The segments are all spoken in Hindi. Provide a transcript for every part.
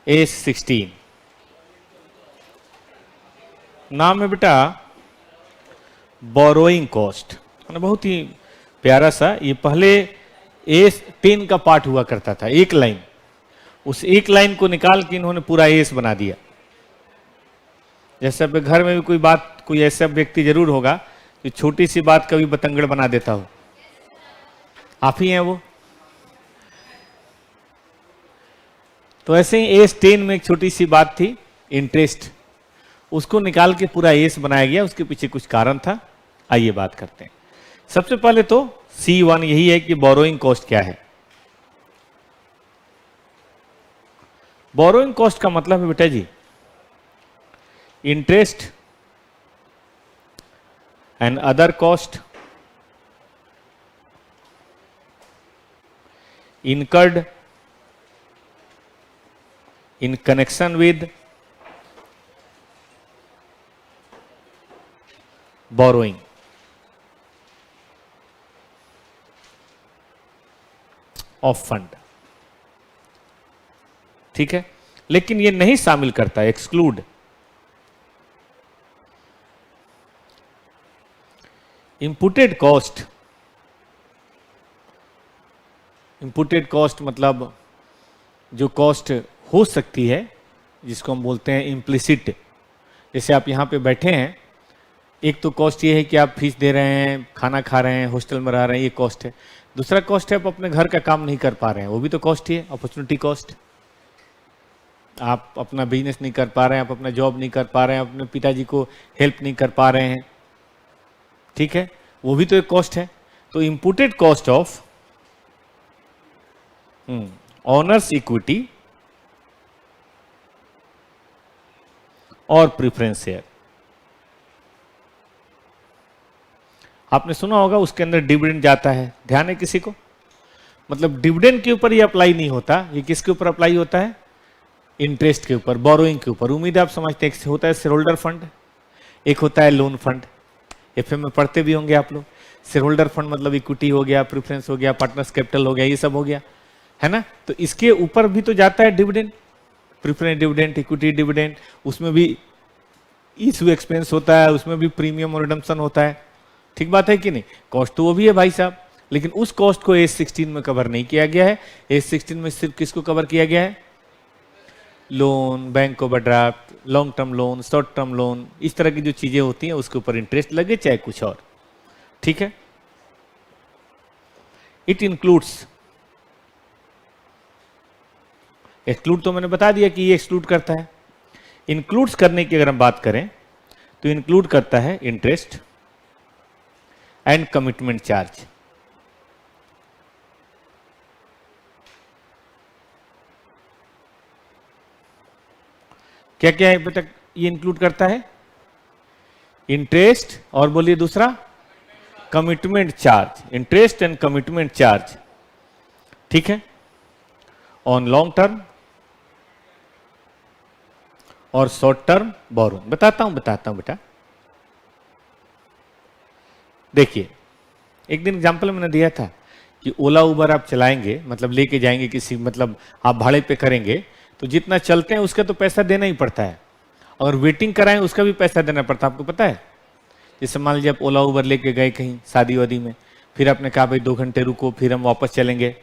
A16 नाम है बेटा बोरोइंग कॉस्ट, बहुत ही प्यारा सा। ये पहले A10 का पार्ट हुआ करता था, एक लाइन, उस एक लाइन को निकाल के इन्होंने पूरा एस बना दिया। जैसे अपने घर में भी कोई बात, कोई ऐसा व्यक्ति जरूर होगा जो छोटी सी बात कभी बतंगड़ बना देता हो, आप ही हैं वो। तो ऐसे ही A10 में एक छोटी सी बात थी, इंटरेस्ट, उसको निकाल के पूरा एस बनाया गया। उसके पीछे कुछ कारण था, आइए बात करते हैं। सबसे पहले तो C1 यही है कि बोरोइंग कॉस्ट क्या है। बोरोइंग कॉस्ट का मतलब है बेटा जी interest and other cost incurred in connection with borrowing of fund। ठीक है, लेकिन ये नहीं शामिल करता, एक्सक्लूड इंपुटेड कॉस्ट। इंपुटेड कॉस्ट मतलब जो कॉस्ट हो सकती है, जिसको हम बोलते हैं इम्प्लिसिट। जैसे आप यहाँ पे बैठे हैं, एक तो कॉस्ट ये है कि आप फीस दे रहे हैं, खाना खा रहे हैं, हॉस्टल में रह रहे हैं, ये कॉस्ट है। दूसरा कॉस्ट है आप अपने घर का काम नहीं कर पा रहे हैं, वो भी तो कॉस्ट ही है, अपॉर्चुनिटी कॉस्ट। आप अपना बिजनेस नहीं कर पा रहे हैं, आप अपना जॉब नहीं कर पा रहे हैं, अपने पिताजी को हेल्प नहीं कर पा रहे हैं, ठीक है, वो भी तो एक कॉस्ट है। तो इंपुटेड कॉस्ट ऑफ ओनर्स इक्विटी और प्रेफरेंस शेयर। आपने सुना होगा उसके अंदर डिविडेंड जाता है, ध्यान है किसी को? मतलब डिविडेंड के ऊपर ये अप्लाई नहीं होता, ये किसके ऊपर अप्लाई होता है? इंटरेस्ट के ऊपर, बोरोइंग के ऊपर। उम्मीद है आप समझते हैं। एक होता है शेयर होल्डर फंड, एक होता है लोन फंड। एफएम में पढ़ते भी होंगे आप लोग। शेयर होल्डर फंड मतलब इक्विटी हो गया, प्रेफरेंस हो गया, पार्टनर्स कैपिटल हो गया, ये सब हो गया, है ना। तो इसके ऊपर भी तो जाता है dividend, preference dividend, equity dividend, उसमें भी इशू एक्सपेंस होता है, उसमें भी प्रीमियम और रिडम्पशन होता है। ठीक बात है कि नहीं? कॉस्ट तो वो भी है भाई साहब, लेकिन उस कॉस्ट को A16 में कवर नहीं किया गया है। A16 में सिर्फ किसको कवर किया गया है? Loan, bank overdraft, long term loan, short term loan, इस तरह की जो चीजें होती हैं उसके ऊपर इंटरेस्ट लगे चाहे कुछ और। ठीक है, इट इंक्लूड्स, एक्सक्लूड तो मैंने बता दिया कि ये एक्सक्लूड करता है। इंक्लूड्स करने की अगर हम बात करें तो इंक्लूड करता है इंटरेस्ट एंड कमिटमेंट चार्ज। क्या क्या है बेटा ये इंक्लूड करता है? इंटरेस्ट और बोलिए दूसरा commitment charge, interest and commitment charge. ठीक है, ऑन लॉन्ग टर्म और शॉर्ट टर्म बोरोइंग। बताता हूं बेटा। देखिए, एक दिन एग्जाम्पल मैंने दिया था कि ओला उबर आप चलाएंगे, मतलब लेके जाएंगे किसी, मतलब आप भाड़े पे करेंगे, तो जितना चलते हैं उसका तो पैसा देना ही पड़ता है, और वेटिंग कराएं उसका भी पैसा देना पड़ता है। आपको पता है? जैसे मान लीजिए आप ओला उबर लेके गए कहीं शादी वादी में, फिर आपने कहा भाई 2 घंटे रुको, फिर हम वापस चलेंगे।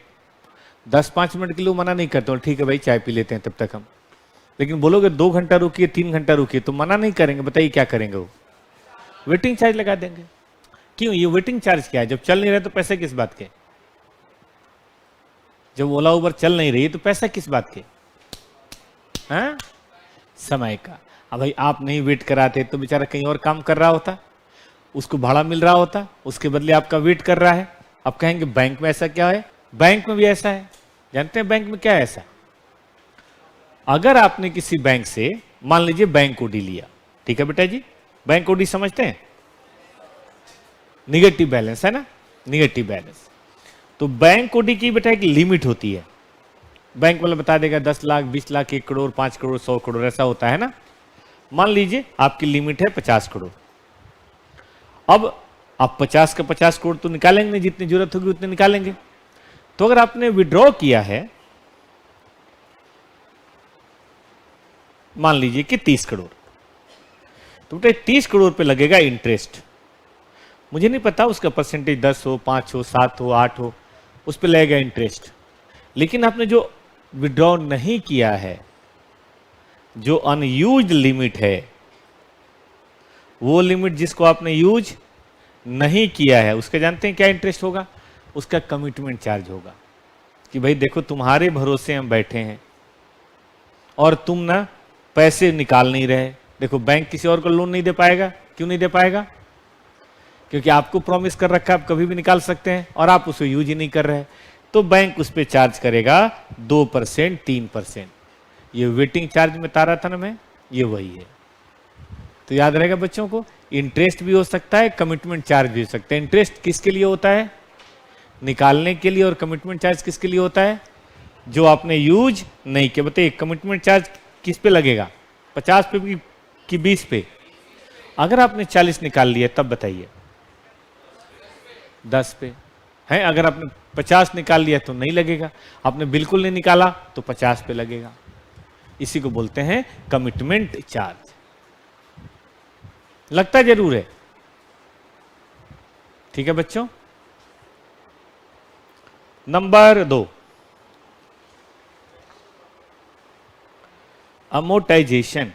10-5 मिनट के लिए मना नहीं करते, ठीक है भाई चाय पी लेते हैं तब तक हम। लेकिन बोलोगे 2 घंटा रुकिए, 3 घंटा रुकिए, तो मना नहीं करेंगे। बताइए क्या करेंगे? वो वेटिंग चार्ज लगा देंगे। क्यों? ये वेटिंग चार्ज क्या है? जब चल नहीं रहे तो पैसे किस बात के? जब ओला उबर चल नहीं रही है तो पैसा किस बात के? हाँ, समय का। अब भाई आप नहीं वेट कराते तो बेचारा कहीं और काम कर रहा होता, उसको भाड़ा मिल रहा होता, उसके बदले आपका वेट कर रहा है। आप कहेंगे बैंक में ऐसा क्या है? बैंक में भी ऐसा है। जानते हैं बैंक में क्या है ऐसा? अगर आपने किसी बैंक से, मान लीजिए बैंक ओडी लिया, ठीक है बेटा जी, बैंक ओडी समझते हैं? निगेटिव बैलेंस है ना, निगेटिव बैलेंस। तो बैंक ओडी की बेटा एक लिमिट होती है। बैंक वाला बता देगा 10 लाख, 20 लाख, 1 करोड़, 5 करोड़, 100 करोड़, ऐसा होता है ना। मान लीजिए आपकी लिमिट है 50 करोड़। अब आप 50 का 50 करोड़ तो निकालेंगे, जितनी जरूरत होगी उतने निकालेंगे। तो अगर आपने विड्रॉ किया है मान लीजिए कि 30 करोड़, तो बेटा 30 करोड़ पे लगेगा इंटरेस्ट। मुझे नहीं पता उसका परसेंटेज 10 हो, 5 हो, 7 हो, 8 हो, उस पे लगेगा इंटरेस्ट। लेकिन आपने जो विड्रॉ नहीं किया है, जो अनयूज्ड लिमिट है, वो लिमिट जिसको आपने यूज नहीं किया है, उसका जानते हैं क्या इंटरेस्ट होगा? उसका कमिटमेंट चार्ज होगा। कि भाई देखो तुम्हारे भरोसे हम बैठे हैं और तुम ना पैसे निकाल नहीं रहे। देखो बैंक किसी और को लोन नहीं दे पाएगा। क्यों नहीं दे पाएगा? क्योंकि आपको प्रॉमिस कर रखा है आप कभी भी निकाल सकते हैं और आप उसे यूज ही नहीं कर रहे। तो बैंक उस पर चार्ज करेगा 2%, 3%। ये वेटिंग चार्ज में तारा था ना मैं, ये वही है। तो याद रहेगा बच्चों को, इंटरेस्ट भी हो सकता है, कमिटमेंट चार्ज भी हो सकता है। इंटरेस्ट किसके लिए होता है? निकालने के लिए। और कमिटमेंट चार्ज किसके लिए होता है? जो आपने यूज नहीं किया। बताइए कमिटमेंट चार्ज किस पे लगेगा? 50 पे कि 20 पे? अगर आपने 40 निकाल लिया तब बताइए। 10 पे है। अगर आपने 50 निकाल लिया तो नहीं लगेगा। आपने बिल्कुल नहीं निकाला तो 50 पे लगेगा। इसी को बोलते हैं कमिटमेंट चार्ज। लगता जरूर है। ठीक है बच्चों। Number 2, amortisation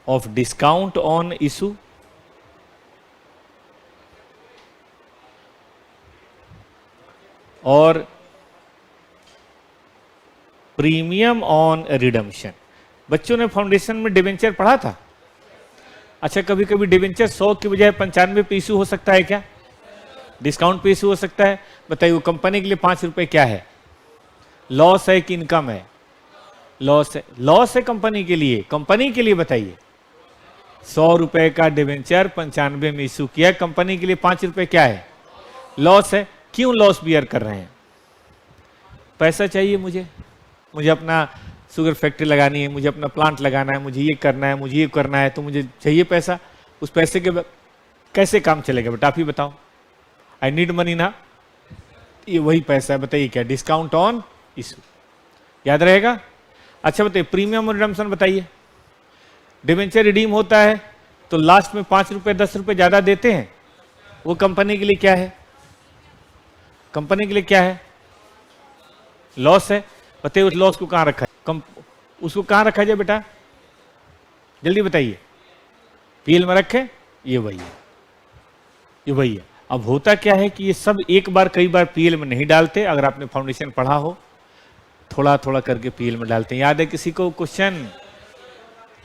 of discount on issue और प्रीमियम ऑन रिडम्पशन। बच्चों ने फाउंडेशन में डिवेंचर पढ़ा था। अच्छा, कभी कभी डिवेंचर 100 की बजाय 95 पे इशू हो सकता है क्या? डिस्काउंट पे इशू हो सकता है। बताइए वो कंपनी के लिए 5 रुपए क्या है? लॉस है कि इनकम है? लॉस है। लॉस है कंपनी के लिए। कंपनी के लिए बताइए 100 रुपए का डिवेंचर 95 में इशू किया, कंपनी के लिए 5 रुपए क्या है? लॉस है। क्यों लॉस बियर कर रहे हैं? पैसा चाहिए मुझे अपना शुगर फैक्ट्री लगानी है, मुझे अपना प्लांट लगाना है, मुझे ये करना है, मुझे ये करना है, तो मुझे चाहिए पैसा। उस पैसे के कैसे काम चलेगा बेटा आप ही बताओ। आई नीड मनी ना, ये वही पैसा है। बताइए क्या? Discount on issue. याद रहेगा। अच्छा बताइए प्रीमियम और रिडम्पशन बताइए। डिवेंचर रिडीम होता है तो लास्ट में 5 रुपए 10 रुपए ज्यादा देते हैं। वो कंपनी के लिए क्या है? कंपनी के लिए क्या है? लॉस है। बताइए उस लॉस को कहां रखा है? उसको कहां रखा जाए बेटा? जल्दी बताइए। पीएल में रखे। ये वही है, ये वही है। अब होता क्या है कि ये सब एक बार कई बार पीएल में नहीं डालते। अगर आपने फाउंडेशन पढ़ा हो, थोड़ा थोड़ा करके पीएल में डालते हैं। याद है किसी को क्वेश्चन?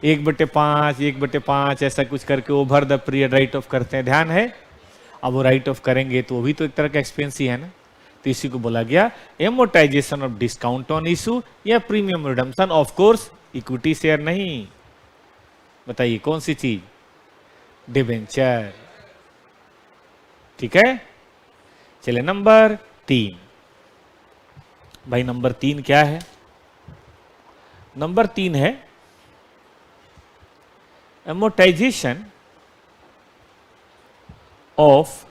1/5, 1/5 ऐसा कुछ करके over the period right of करते हैं। ध्यान है? अब वो राइट ऑफ करेंगे तो वो भी तो एक तरह का एक्सपेंस ही है ना। तो इसी को बोला गया amortisation of discount on issue या premium redemption. Of course equity share नहीं। बताइए कौन सी चीज? डिवेंचर। ठीक है। चलिए नंबर 3। भाई नंबर 3 क्या है? नंबर 3 है amortisation of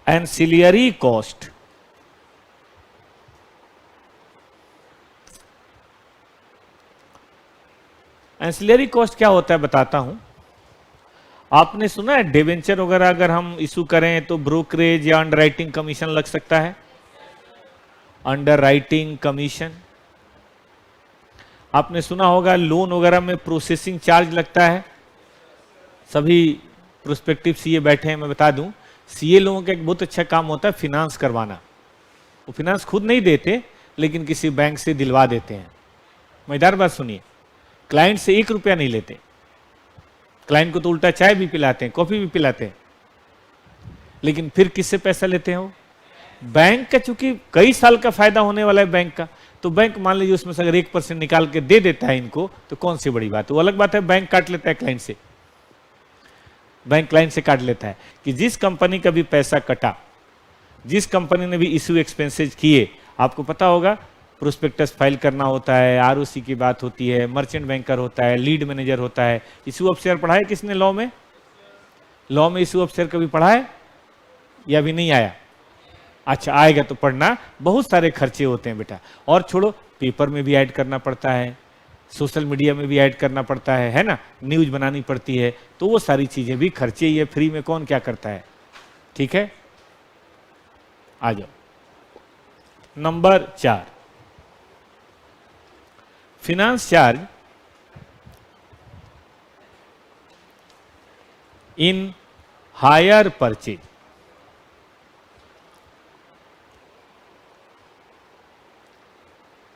ancillary cost. Ancillary cost क्या होता है बताता हूं। आपने सुना है डिवेंचर वगैरह अगर हम इशू करें तो ब्रोकरेज या अंडरराइटिंग कमीशन लग सकता है। Underwriting commission. आपने सुना होगा लोन वगैरह में प्रोसेसिंग चार्ज लगता है। सभी प्रोस्पेक्टिव सीए बैठे हैं, मैं बता दूं सीए लोगों का एक बहुत अच्छा काम होता है फिनांस करवाना। वो फिनांस खुद नहीं देते लेकिन किसी बैंक से दिलवा देते हैं। मजेदार बात सुनिए, क्लाइंट से 1 रुपया नहीं लेते। क्लाइंट को तो उल्टा चाय भी पिलाते हैं, कॉफी भी पिलाते हैं, लेकिन फिर किससे पैसा लेते हैं? वो बैंक का। चूंकि कई साल का फायदा होने वाला है बैंक का, तो बैंक मान लीजिए उसमें से अगर 1% निकाल के दे देता है इनको तो कौन सी बड़ी बात है। वो अलग बात है बैंक काट लेता है क्लाइंट से। बैंक क्लाइंट से काट लेता है कि जिस कंपनी का भी पैसा कटा, जिस कंपनी ने भी इशू एक्सपेंसेज किए, आपको पता होगा प्रोस्पेक्टस फाइल करना होता है, आरओसी की बात होती है, मर्चेंट बैंकर होता है, लीड मैनेजर होता है। इशू ऑफ शेयर पढ़ा है किसने लॉ में? लॉ में इशू ऑफ शेयर कभी पढ़ा है या अभी नहीं आया? अच्छा आएगा तो पढ़ना, बहुत सारे खर्चे होते हैं बेटा। और छोड़ो, पेपर में भी ऐड करना पड़ता है, सोशल मीडिया में भी ऐड करना पड़ता है ना, न्यूज बनानी पड़ती है, तो वो सारी चीजें भी खर्चे ही है, फ्री में कौन क्या करता है। ठीक है, आ जाओ number 4, finance charge in hire purchase.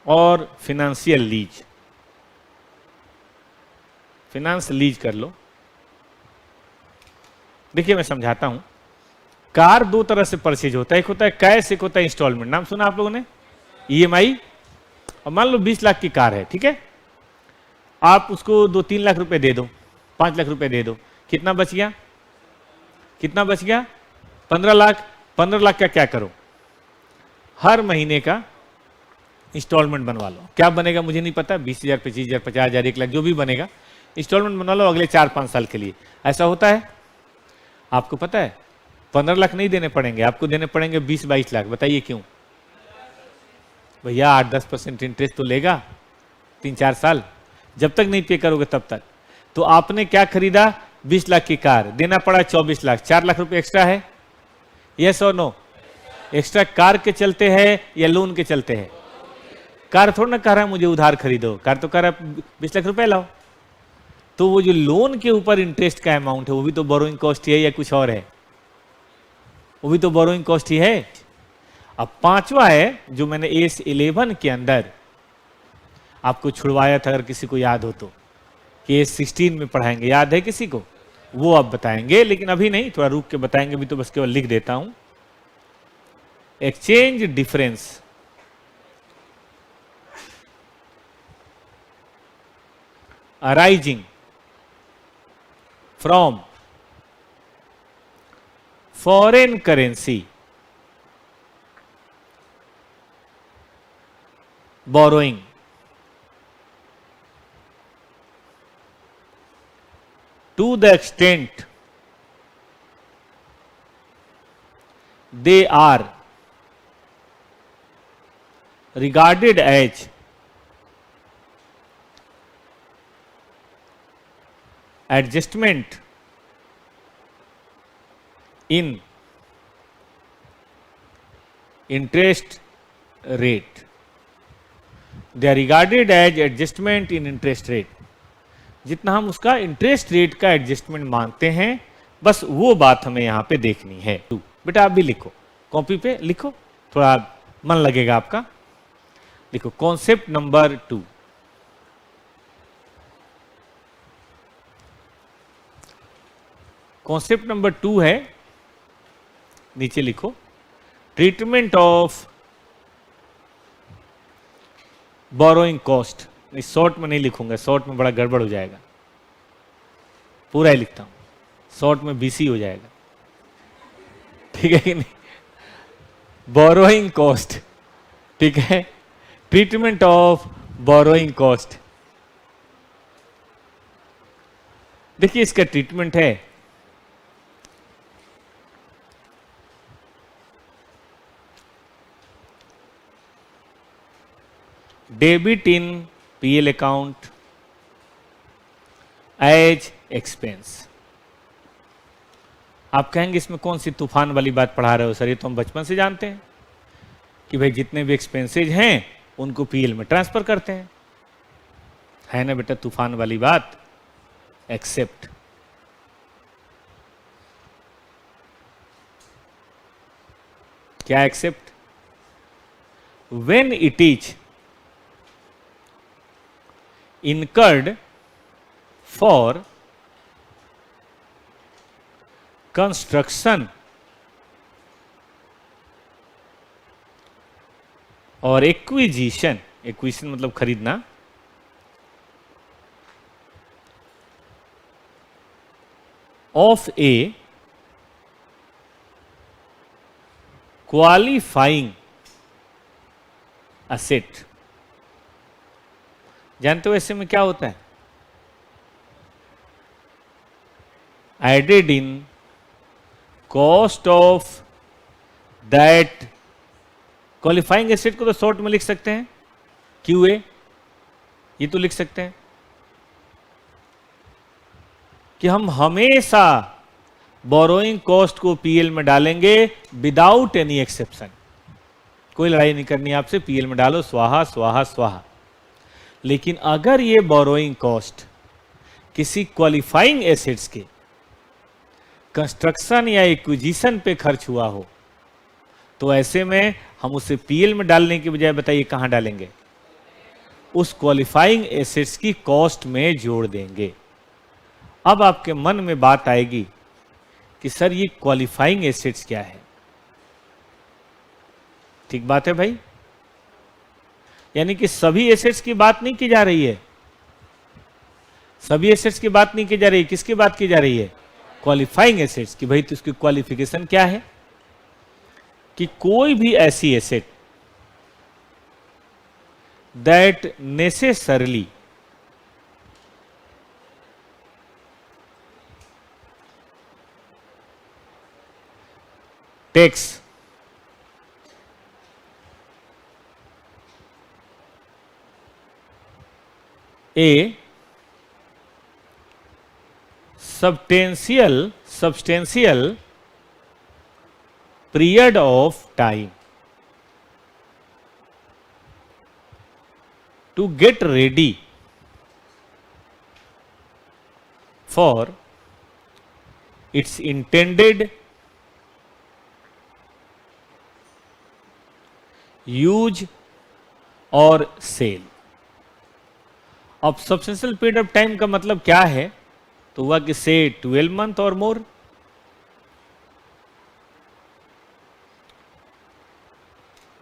और फिनेंशियल लीज, फिनांस लीज कर लो। देखिए मैं समझाता हूं, कार दो तरह से परचेज होता है, एक होता है कैश, एक होता है इंस्टॉलमेंट। नाम सुना आप लोगों ने, ईएमआई। और मान लो 20 लाख की कार है, ठीक है, आप उसको 2-3 लाख रुपए दे दो, 5 लाख रुपए दे दो, कितना बच गया, कितना बच गया, 15 लाख। 15 लाख का क्या करो, हर महीने का इंस्टॉलमेंट बनवा लो। क्या बनेगा मुझे नहीं पता, 20,000, 25,000, 50,000, 1 लाख, जो भी बनेगा, इंस्टॉलमेंट बनवा लो अगले 4-5 साल के लिए। ऐसा होता है, आपको पता है 15 लाख नहीं देने पड़ेंगे, आपको देने पड़ेंगे 20-22 लाख। बताइए क्यों भैया, 8-10% इंटरेस्ट तो लेगा 3-4 साल, जब तक नहीं पे करोगे तब तक। तो आपने क्या खरीदा, 20 लाख की कार, देना पड़ा 24 लाख, 4 लाख रुपए एक्स्ट्रा है, यस और नो। एक्स्ट्रा कार के चलते हैं या लोन के चलते हैं, कार थोड़ा ना कह रहा है मुझे उधार खरीदो, कार तो कह रहा है 20 लाख रुपए लाओ। तो वो जो लोन के ऊपर इंटरेस्ट का अमाउंट है वो भी तो बोरोइंग कॉस्ट ही है या कुछ और है, वो भी तो बोरोइंग कॉस्ट ही है। अब पांचवा है जो मैंने एस 11 के अंदर आपको छुड़वाया था, अगर किसी को याद हो तो, कि एस 16 में पढ़ाएंगे, याद है किसी को, वो अब बताएंगे, लेकिन अभी नहीं, थोड़ा रुक के बताएंगे, अभी तो बस केवल लिख देता हूं। Exchange difference arising from foreign currency borrowing to the extent they are regarded as adjustment in interest rate, they are regarded as adjustment in interest rate। जितना हम उसका इंटरेस्ट रेट का एडजस्टमेंट मानते हैं, बस वो बात हमें यहां पे देखनी है। बेटा आप भी लिखो, कॉपी पे लिखो, थोड़ा मन लगेगा आपका। लिखो कॉन्सेप्ट नंबर 2, कॉन्सेप्ट नंबर 2 है, नीचे लिखो, treatment of borrowing cost. Short में नहीं लिखूंगा, शॉर्ट में बड़ा गड़बड़ हो जाएगा, पूरा ही लिखता हूं, शॉर्ट में बीसी हो जाएगा, ठीक है कि नहीं। बोरोइंग कॉस्ट, ठीक है, ट्रीटमेंट ऑफ बोरोइंग कॉस्ट। देखिए इसका ट्रीटमेंट है, debit in PL account as expense. आप कहेंगे इसमें कौन सी तूफान वाली बात पढ़ा रहे हो सर, ये तो हम बचपन से जानते हैं कि भाई जितने भी एक्सपेंसेज हैं उनको पीएल में ट्रांसफर करते हैं, है ना बेटा तूफान वाली बात। एक्सेप्ट क्या, except when it is incurred for construction और एक्विजिशन, एक्विजिशन मतलब खरीदना, ऑफ ए क्वालिफाइंग असेट। जानते हो ऐसे में क्या होता है, added in cost of that qualifying asset को तो शॉर्ट में लिख सकते हैं QA, ये तो लिख सकते हैं कि हम हमेशा बोरोइंग कॉस्ट को पीएल में डालेंगे विदाउट एनी एक्सेप्शन। कोई लड़ाई नहीं करनी आपसे, पीएल में डालो, स्वाहा स्वाहा स्वाहा। लेकिन अगर ये बोरोइंग कॉस्ट किसी क्वालिफाइंग एसेट्स के कंस्ट्रक्शन या एक्विजिशन पे खर्च हुआ हो तो ऐसे में हम उसे पीएल में डालने की बजाय बताइए कहां डालेंगे? उस क्वालिफाइंग एसेट्स की कॉस्ट में जोड़ देंगे। अब आपके मन में बात आएगी कि सर ये क्वालिफाइंग एसेट्स क्या है? ठीक बात है भाई, यानी कि सभी एसेट्स की बात नहीं की जा रही है, सभी एसेट्स की बात नहीं की जा रही है। किसकी बात की जा रही है? क्वालिफाइंग एसेट्स की। भाई तो उसकी क्वालिफिकेशन क्या है? कि कोई भी ऐसी asset that necessarily takes a substantial period of time to get ready for its intended use और सेल। अब सब्सटेंशियल पीरियड ऑफ टाइम का मतलब क्या है? तो हुआ कि से 12 मंथ और मोर।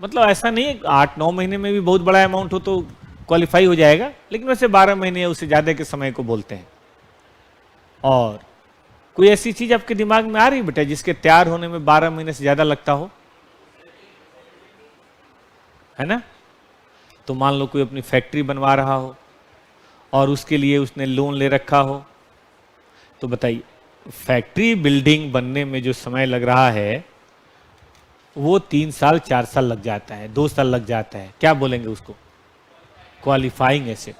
मतलब ऐसा नहीं है 8-9 महीने में भी बहुत बड़ा अमाउंट हो तो क्वालिफाई हो जाएगा, लेकिन वैसे 12 महीने या उससे ज्यादा के समय को बोलते हैं। और कोई ऐसी चीज आपके दिमाग में आ रही बेटा जिसके तैयार होने में 12 महीने से ज्यादा लगता हो? है ना? तो मान लो कोई अपनी फैक्ट्री बनवा रहा हो और उसके लिए उसने लोन ले रखा हो, तो बताइए फैक्ट्री बिल्डिंग बनने में जो समय लग रहा है वो 3 साल 4 साल लग जाता है, 2 साल लग जाता है। क्या बोलेंगे उसको? Qualifying asset.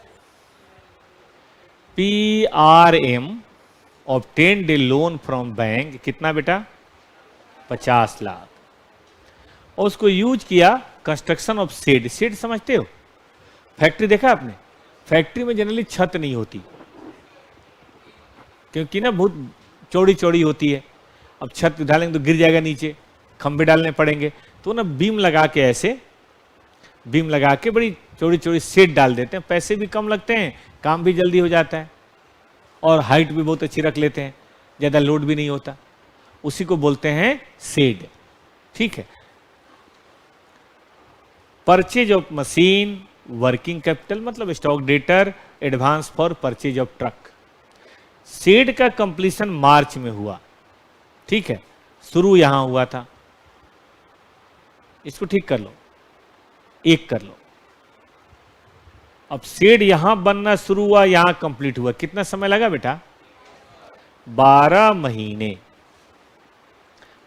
PRM obtained A loan from bank, कितना बेटा? 50 लाख, और उसको यूज किया कंस्ट्रक्शन ऑफ शेड। शेड समझते हो? फैक्ट्री देखा आपने? फैक्ट्री में जनरली छत नहीं होती क्योंकि ना बहुत चौड़ी चौड़ी होती है। अब छत डालेंगे तो गिर जाएगा नीचे, खंभे डालने पड़ेंगे, तो ना बीम लगा के, ऐसे बीम लगा के बड़ी चौड़ी चौड़ी शेड डाल देते हैं। पैसे भी कम लगते हैं, काम भी जल्दी हो जाता है और हाइट भी बहुत अच्छी रख लेते हैं, ज़्यादा लोड भी नहीं होता। उसी को बोलते हैं शेड। ठीक है। Purchase of machine, working capital मतलब stock debtor, advance for purchase of truck. Shed का कंप्लीशन मार्च में हुआ। ठीक है, शुरू यहां हुआ था। इसको ठीक कर लो, एक कर लो। अब शेड यहां बनना शुरू हुआ, यहां कंप्लीट हुआ, कितना समय लगा बेटा? 12 महीने।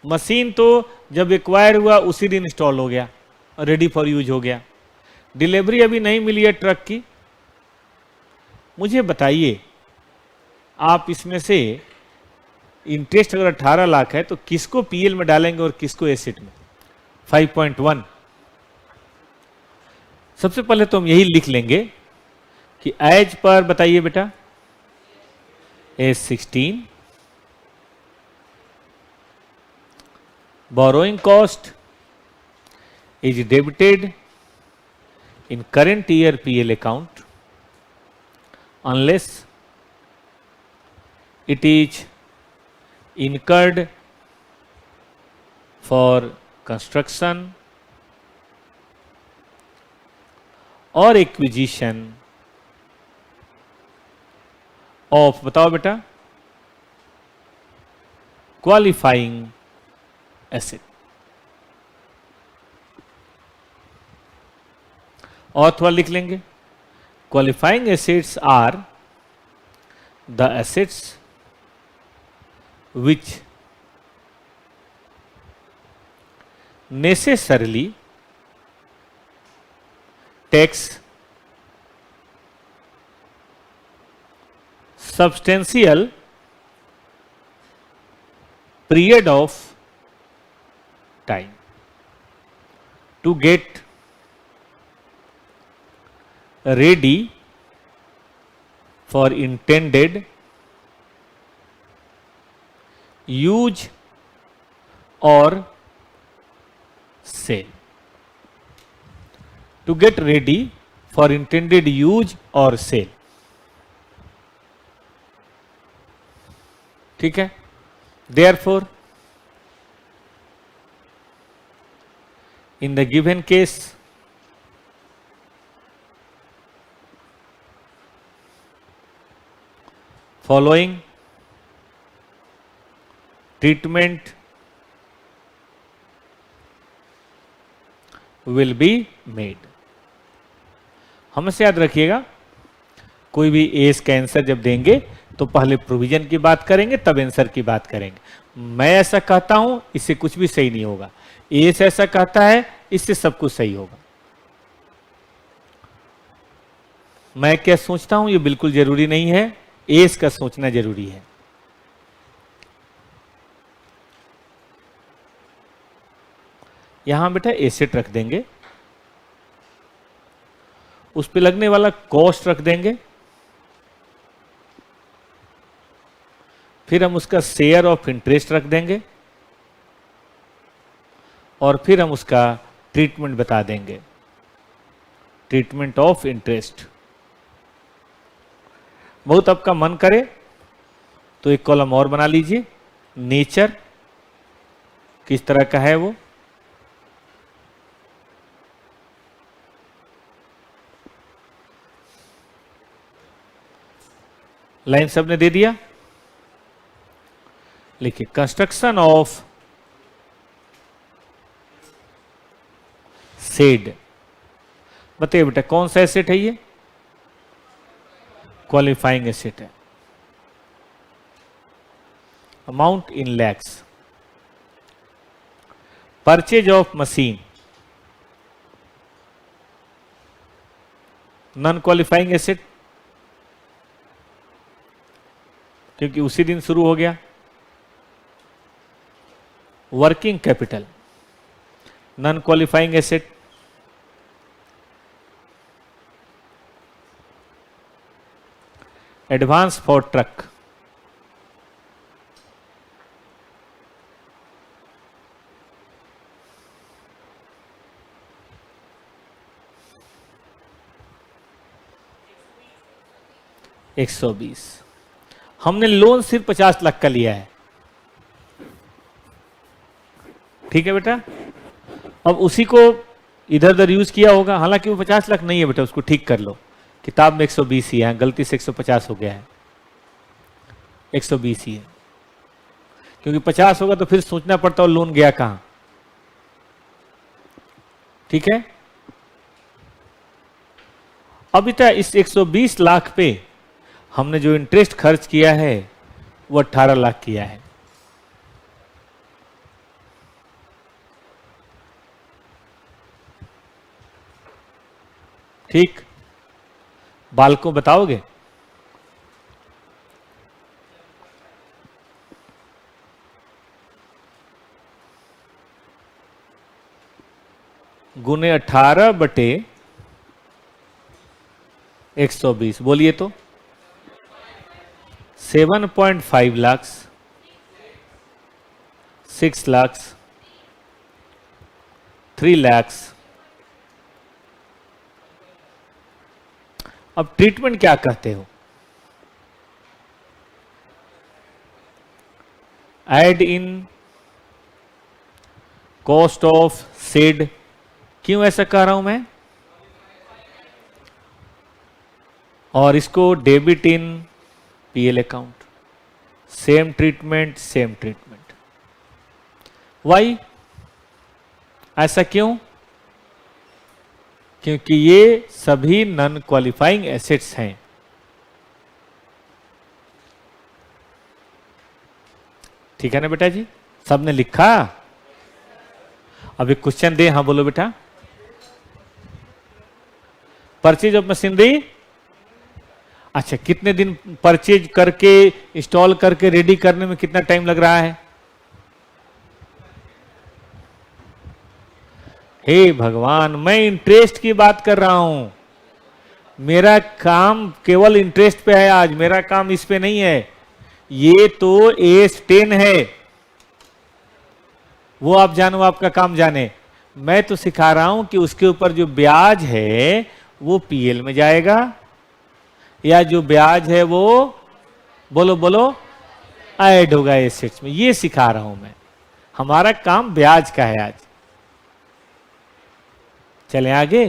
मशीन तो जब एक्वायर हुआ उसी दिन इंस्टॉल हो गया, रेडी फॉर यूज हो गया। डिलीवरी अभी नहीं मिली है ट्रक की। मुझे बताइए, आप इसमें से इंटरेस्ट अगर 18 लाख है तो किसको पीएल में डालेंगे और किसको एसेट में? 5.1। सबसे पहले तो हम यही लिख लेंगे कि एज पर, बताइए बेटा, A16 borrowing cost is debited in current year PL account unless it is incurred for construction or acquisition of, बताओ बेटा, qualifying asset। और थोड़ा लिख लेंगे, qualifying assets are the assets which necessarily takes substantial period of time to get ready for intended use or sale. To get ready for intended use or sale. ठीक है? Therefore, in the given case, following treatment will be made. हमेशा याद रखिएगा, कोई भी एस का आंसर जब देंगे तो पहले प्रोविजन की बात करेंगे, तब आंसर की बात करेंगे। मैं ऐसा कहता हूं, इससे कुछ भी सही नहीं होगा। एस ऐसा कहता है, इससे सब कुछ सही होगा। मैं क्या सोचता हूं, ये बिल्कुल जरूरी नहीं है। एस का सोचना जरूरी है। यहां बेटा एसेट रख देंगे, उस पे लगने वाला कॉस्ट रख देंगे, फिर हम उसका शेयर ऑफ इंटरेस्ट रख देंगे और फिर हम उसका ट्रीटमेंट बता देंगे, ट्रीटमेंट ऑफ इंटरेस्ट। बहुत आपका मन करे तो एक कॉलम और बना लीजिए, नेचर किस तरह का है वो, लाइन सबने दे दिया। लिखिए कंस्ट्रक्शन ऑफ सेड। बताइए बेटा कौन सा एसेट है ये? क्वालिफाइंग एसेट है। Amount in lakhs. Purchase of machine, non qualifying asset, क्योंकि उसी दिन शुरू हो गया। Working capital, non qualifying asset. Advance for truck, $120। हमने लोन सिर्फ 50 लाख का लिया है। ठीक है बेटा, अब उसी को इधर उधर यूज किया होगा, हालांकि वो 50 लाख नहीं है बेटा, उसको ठीक कर लो। किताब में 120 ही है, गलती से 150 हो गया है, 120 ही है। क्योंकि 50 होगा तो फिर सोचना पड़ता है लोन गया कहां। ठीक है, अब बेटा इस 120 लाख पे हमने जो इंटरेस्ट खर्च किया है वो 18 लाख किया है। ठीक, बालकों बताओगे? गुने 18 बटे 120, बोलिए तो 7.5 लाख, 6 लाख, 3 लाख। अब ट्रीटमेंट क्या कहते हो? Add in cost of said. क्यों ऐसा कह रहा हूं मैं? और इसको debit in PL account. Same treatment, same treatment. Why? ऐसा क्यों? क्योंकि ये सभी नॉन क्वालिफाइंग एसेट्स हैं। ठीक है ना बेटा जी, सबने लिखा? अब एक क्वेश्चन दे, हाँ बोलो बेटा। परचेज ऑफ मशीनरी, अच्छा कितने दिन परचेज करके इंस्टॉल करके रेडी करने में कितना टाइम लग रहा है? हे भगवान, मैं इंटरेस्ट की बात कर रहा हूं। मेरा काम केवल इंटरेस्ट पे है आज, मेरा काम इस पे नहीं है। ये तो AS10 है, वो आप जानो, आपका काम जाने। मैं तो सिखा रहा हूं कि उसके ऊपर जो ब्याज है वो PL में जाएगा, या जो ब्याज है वो बोलो बोलो ऐड होगा एसेट्स में। ये सिखा रहा हूं मैं, हमारा काम ब्याज का है आज। चलें आगे।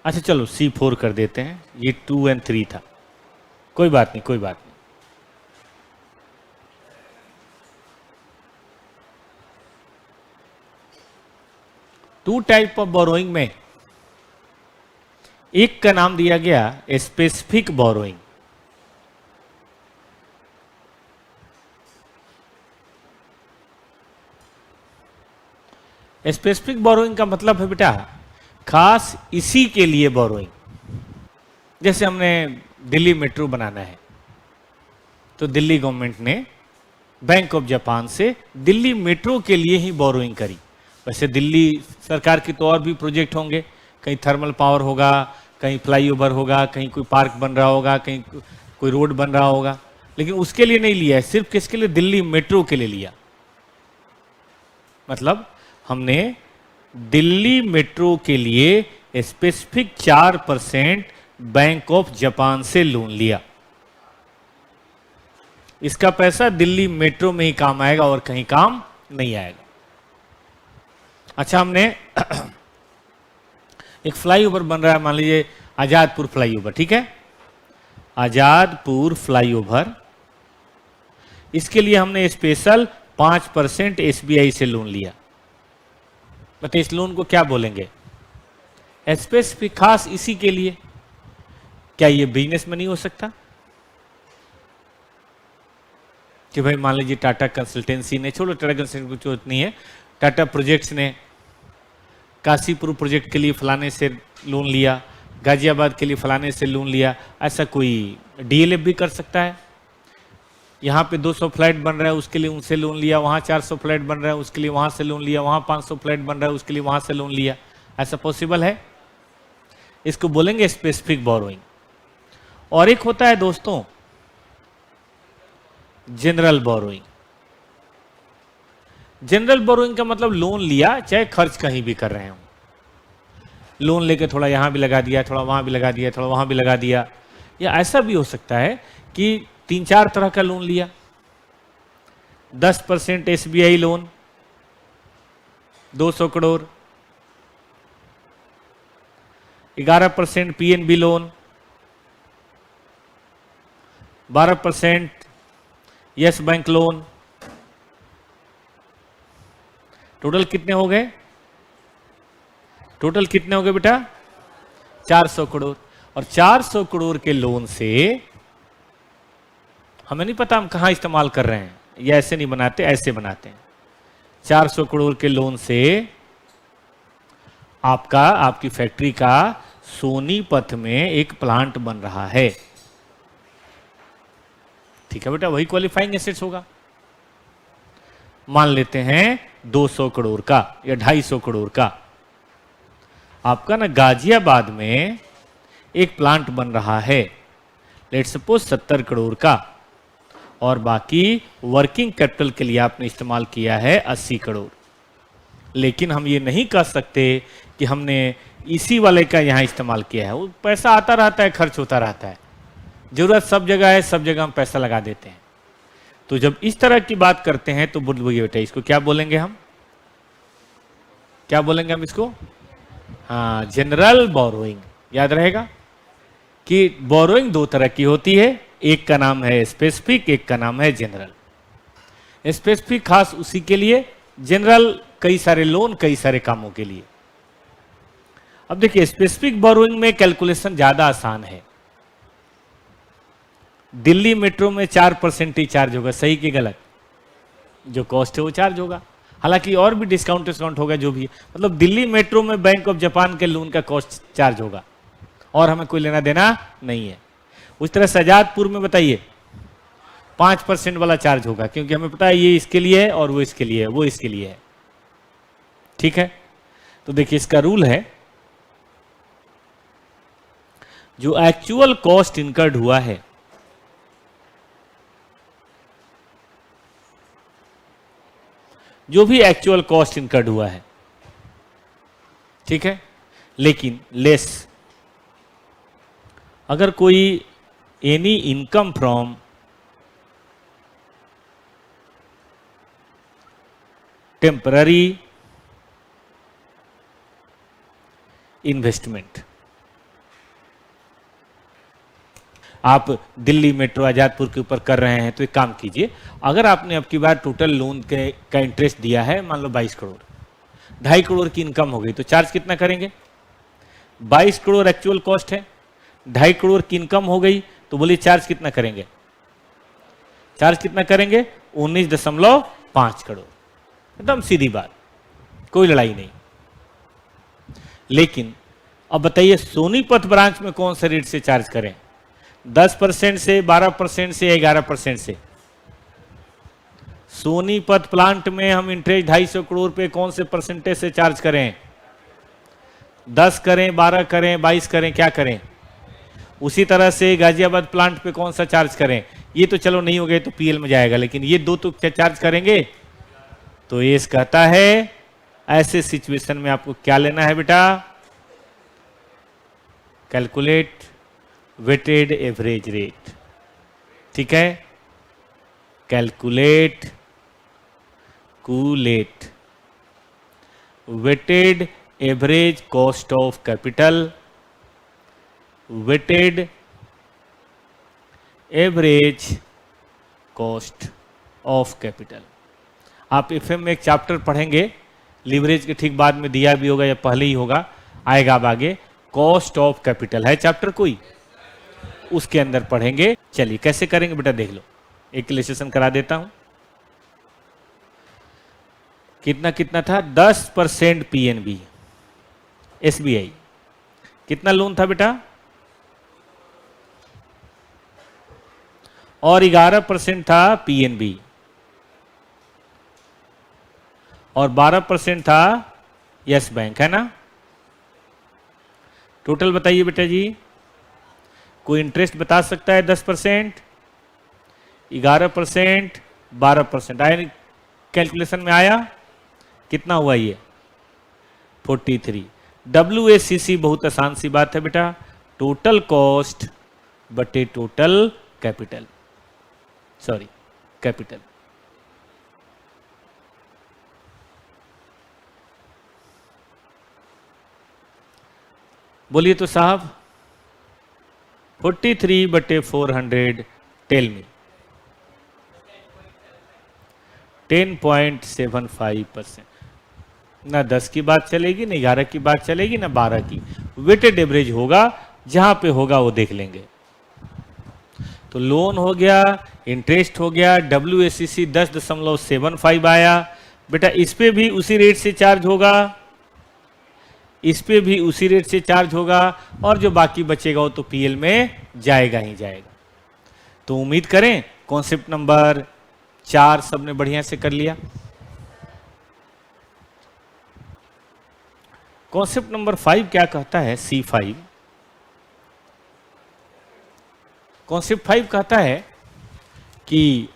अच्छा चलो C4 कर देते हैं, ये 2 और 3 था, कोई बात नहीं कोई बात नहीं। टू टाइप ऑफ बोरोइंग में एक का नाम दिया गया स्पेसिफिक बोरोइंग। स्पेसिफिक बोरोइंग का मतलब है बेटा खास इसी के लिए बोरोइंग। जैसे हमने दिल्ली मेट्रो बनाना है तो दिल्ली गवर्नमेंट ने बैंक ऑफ जापान से दिल्ली मेट्रो के लिए ही बोरोइंग करी। वैसे दिल्ली सरकार की तो और भी प्रोजेक्ट होंगे, कहीं थर्मल पावर होगा, कहीं फ्लाईओवर होगा, कहीं कोई पार्क बन रहा होगा, कहीं कोई रोड बन रहा होगा, लेकिन उसके लिए नहीं लिया है, सिर्फ किसके लिए? दिल्ली मेट्रो के लिए लिया। मतलब हमने दिल्ली मेट्रो के लिए स्पेसिफिक 4% बैंक ऑफ जापान से लोन लिया। इसका पैसा दिल्ली मेट्रो में ही काम आएगा और कहीं काम नहीं आएगा। अच्छा, हमने एक फ्लाईओवर बन रहा है, मान लीजिए आजादपुर फ्लाईओवर, ठीक है, आजादपुर फ्लाईओवर। इसके लिए हमने स्पेशल 5% SBI से लोन लिया। बताइए इस लोन को क्या बोलेंगे? स्पेसिफिक, खास इसी के लिए। क्या ये बिजनेस में नहीं हो सकता कि भाई मान लीजिए टाटा कंसल्टेंसी ने, छोड़ो टाटा कंसल्टेंसी कुछ जरूरत नहीं है, टाटा प्रोजेक्ट्स ने काशीपुर प्रोजेक्ट के लिए फलाने से लोन लिया, गाजियाबाद के लिए फलाने से लोन लिया, ऐसा कोई DLF भी कर सकता है। यहाँ पे 200 फ्लैट बन रहा है उसके लिए उनसे लोन लिया, वहाँ 400 फ्लैट बन रहा है उसके लिए वहाँ से लोन लिया, वहाँ 500 फ्लैट बन रहा है उसके लिए वहाँ से लोन लिया, ऐसा पॉसिबल है। इसको बोलेंगे स्पेसिफिक बोरोइंग। और एक होता है दोस्तों जनरल बोरोइंग। जनरल बोरोइंग का मतलब लोन लिया चाहे खर्च कहीं भी कर रहे हो, लोन लेके थोड़ा यहां भी लगा दिया, थोड़ा वहां भी लगा दिया, थोड़ा वहां भी लगा दिया। या ऐसा भी हो सकता है कि 3-4 तरह का लोन लिया। 10% SBI loan 200 crore, 11% PNB loan, 12% yes bank loan. Total कितने हो गए? टोटल कितने हो गए बेटा? 400 करोड़। और 400 करोड़ के लोन से हमें नहीं पता हम कहां इस्तेमाल कर रहे हैं, या ऐसे नहीं बनाते, ऐसे बनाते हैं। 400 करोड़ के लोन से आपकी फैक्ट्री का सोनीपत में एक प्लांट बन रहा है, ठीक है बेटा, वही क्वालिफाइंग एसेट्स होगा। मान लेते हैं 200 करोड़ का या 250 करोड़ का आपका ना गाजियाबाद में एक प्लांट बन रहा है, लेट्स सपोज 70 करोड़ का, और बाकी वर्किंग कैपिटल के लिए आपने इस्तेमाल किया है 80 करोड़। लेकिन हम ये नहीं कह सकते कि हमने इसी वाले का यहां इस्तेमाल किया है। वो पैसा आता रहता है, खर्च होता रहता है, जरूरत सब जगह है, सब जगह हम पैसा लगा देते हैं। तो जब इस तरह की बात करते हैं तो बोलिए बेटा इसको क्या बोलेंगे हम? क्या बोलेंगे हम इसको? हाँ, जनरल बोरोइंग। याद रहेगा कि बोरोइंग 2 तरह की होती है, एक का नाम है स्पेसिफिक, एक का नाम है जनरल। स्पेसिफिक खास उसी के लिए, जनरल कई सारे लोन कई सारे कामों के लिए। अब देखिए स्पेसिफिक बोरोइंग में कैलकुलेशन ज्यादा आसान है। दिल्ली मेट्रो में 4% ही चार्ज होगा, सही कि गलत? जो कॉस्ट है वो चार्ज होगा, हालांकि और भी डिस्काउंट होगा जो भी है। मतलब दिल्ली मेट्रो में बैंक ऑफ जापान के लोन का कॉस्ट चार्ज होगा, और हमें कोई लेना देना नहीं है। उस तरह सजादपुर में बताइए 5% वाला चार्ज होगा, क्योंकि हमें पता है ये इसके लिए है और वो इसके लिए है, वो इसके लिए है। ठीक है, तो देखिए इसका रूल है, जो एक्चुअल कॉस्ट इनकर्ड हुआ है जो भी एक्चुअल कॉस्ट इनकर्ड हुआ है, ठीक है, लेकिन लेस अगर कोई any income from temporary investment, आप दिल्ली मेट्रो आजादपुर के ऊपर कर रहे हैं तो एक काम कीजिए, अगर आपने अब की बार टोटल लोन का इंटरेस्ट दिया है मान लो 22 करोड़, 2.5 करोड़ की इनकम हो गई, तो चार्ज कितना करेंगे? 22 करोड़ एक्चुअल कॉस्ट है, 2.5 करोड़ की इनकम हो गई, तो बोलिए चार्ज कितना करेंगे? चार्ज कितना करेंगे? 19.5 करोड़। एकदम सीधी बात, कोई लड़ाई नहीं। लेकिन अब बताइए सोनीपत ब्रांच में कौन से रेट से चार्ज करें? 10% से, 12% से या 11% से? सोनीपत प्लांट में हम इंटरेस्ट 250 करोड़ पे कौन से परसेंटेज से चार्ज करें? 10 करें, 12 करें, 22 करें, क्या करें? उसी तरह से गाजियाबाद प्लांट पे कौन सा चार्ज करें? ये तो चलो नहीं हो गए तो पीएल में जाएगा, लेकिन ये दो तो क्या चार्ज करेंगे? तो ये कहता है ऐसे सिचुएशन में आपको क्या लेना है बेटा? Calculate weighted average rate. ठीक है, calculate weighted average cost of capital, weighted average cost of capital. आप एफएम में एक चैप्टर पढ़ेंगे, लीवरेज के ठीक बाद में दिया भी होगा या पहले ही होगा, आएगा अब आगे, कॉस्ट ऑफ कैपिटल है चैप्टर कोई, उसके अंदर पढ़ेंगे। चलिए कैसे करेंगे बेटा देख लो, एक इलस्ट्रेशन करा देता हूं। कितना कितना था? 10% पीएनबी एसबीआई, कितना लोन था बेटा? और 11% था पीएनबी और 12% था यस बैंक, है ना? टोटल बताइए बेटा जी, कोई इंटरेस्ट बता सकता है? 10%, 11%, 12% आया? कैलकुलेशन में आया कितना हुआ ये? 43। WACC बहुत आसान सी बात है बेटा, टोटल कॉस्ट बटे टोटल कैपिटल, सॉरी कैपिटल। बोलिए तो साहब, 43 बटे 400, टेल मी। 10.75%। ना 10 की बात चलेगी, ना 11 की बात चलेगी, ना 12 की, वेटेड एवरेज होगा, जहां पे होगा वो देख लेंगे। तो लोन हो गया, इंटरेस्ट हो गया, WACC 10.75 आया बेटा, इस पे भी उसी रेट से चार्ज होगा, इस पे भी उसी रेट से चार्ज होगा, और जो बाकी बचेगा वो तो पीएल में जाएगा ही जाएगा। तो उम्मीद करें कॉन्सेप्ट नंबर 4 सबने बढ़िया से कर लिया। कॉन्सेप्ट नंबर 5 क्या कहता है? C5 कॉन्सेप्ट 5 कहता है कि